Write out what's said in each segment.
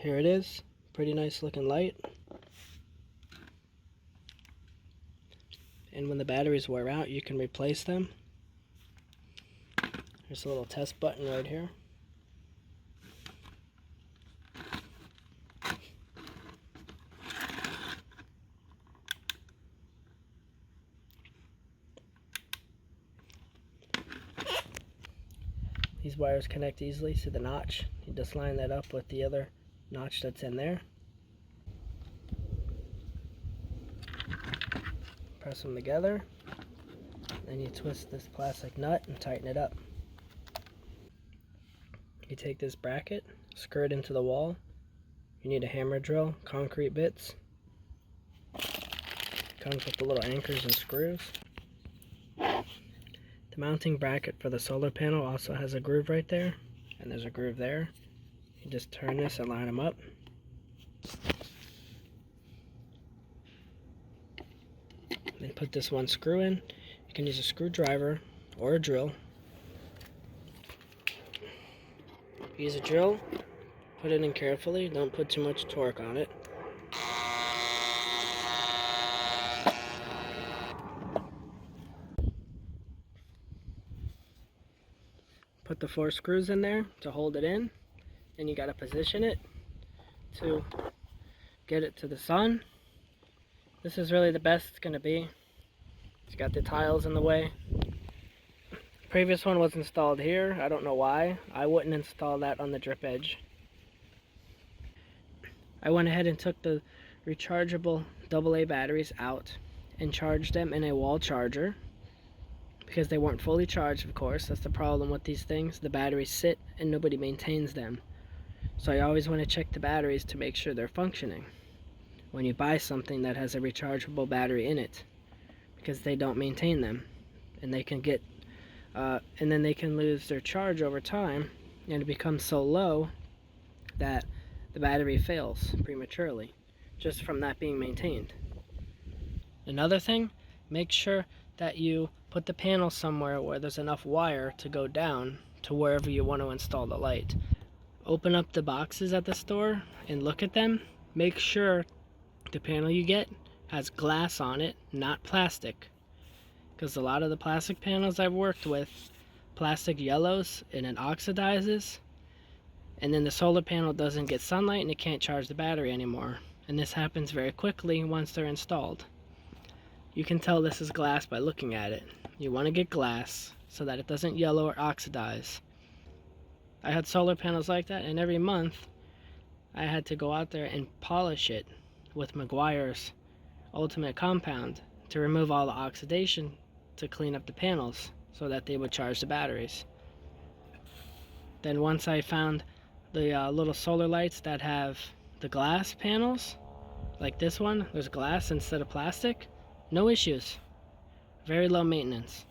Here it is. Pretty nice looking light. And when the batteries wear out, you can replace them. There's a little test button right here. These wires connect easily to the notch. You just line that up with the other notch that's in there. Press them together. Then you twist this plastic nut and tighten it up. You take this bracket, screw it into the wall. You need a hammer drill, concrete bits. Comes with the little anchors and screws. The mounting bracket for the solar panel also has a groove right there, and there's a groove there. You just turn this and line them up. Then put this one screw in. You can use a screwdriver or a drill. Use a drill, put it in carefully, don't put too much torque on it. Put the 4 screws in there to hold it in, and you got to position it to get it to the sun. This is really the best it's going to be. It's got the tiles in the way. The previous one was installed here. I don't know why. I wouldn't install that on the drip edge. I went ahead and took the rechargeable AA batteries out and charged them in a wall charger, because they weren't fully charged, of course. That's the problem with these things. The batteries sit and nobody maintains them. So I always want to check the batteries to make sure they're functioning when you buy something that has a rechargeable battery in it, because they don't maintain them, and they can get and then they can lose their charge over time, and it becomes so low that the battery fails prematurely just from not being maintained. Another thing, make sure that you put the panel somewhere where there's enough wire to go down to wherever you want to install the light. Open up the boxes at the store and look at them. Make sure the panel you get has glass on it, not plastic. Because a lot of the plastic panels I've worked with, plastic yellows and it oxidizes, and then the solar panel doesn't get sunlight and it can't charge the battery anymore. And this happens very quickly once they're installed. You can tell this is glass by looking at it. You want to get glass so that it doesn't yellow or oxidize. I had solar panels like that, and every month I had to go out there and polish it with Meguiar's Ultimate Compound to remove all the oxidation to clean up the panels so that they would charge the batteries. Then once I found the little solar lights that have the glass panels, like this one, there's glass instead of plastic, no issues. Very low maintenance.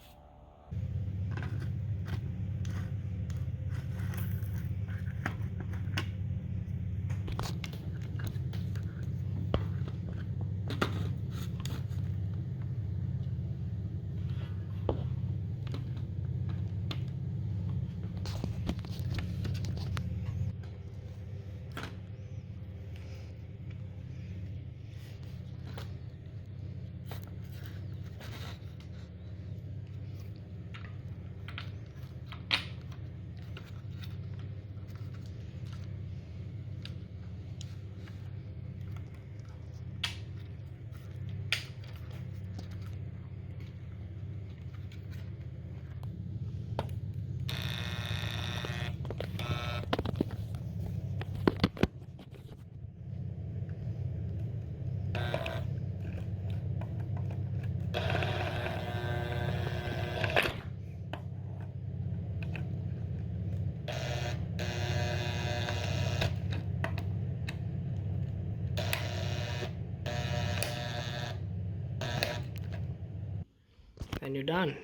And you're done.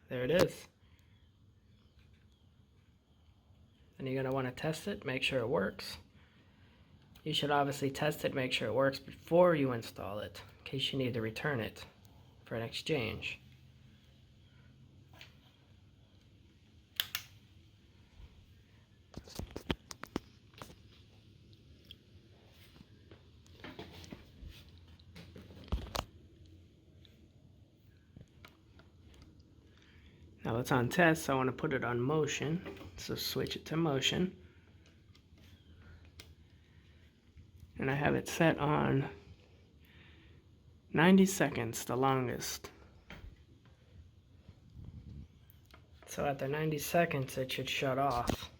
There it is. And you're going to want to test it, make sure it works. You should obviously test it, make sure it works before you install it, in case you need to return it for an exchange. Now it's on test, so I want to put it on motion. So switch it to motion. And I have it set on 90 seconds, the longest. So after 90 seconds, it should shut off.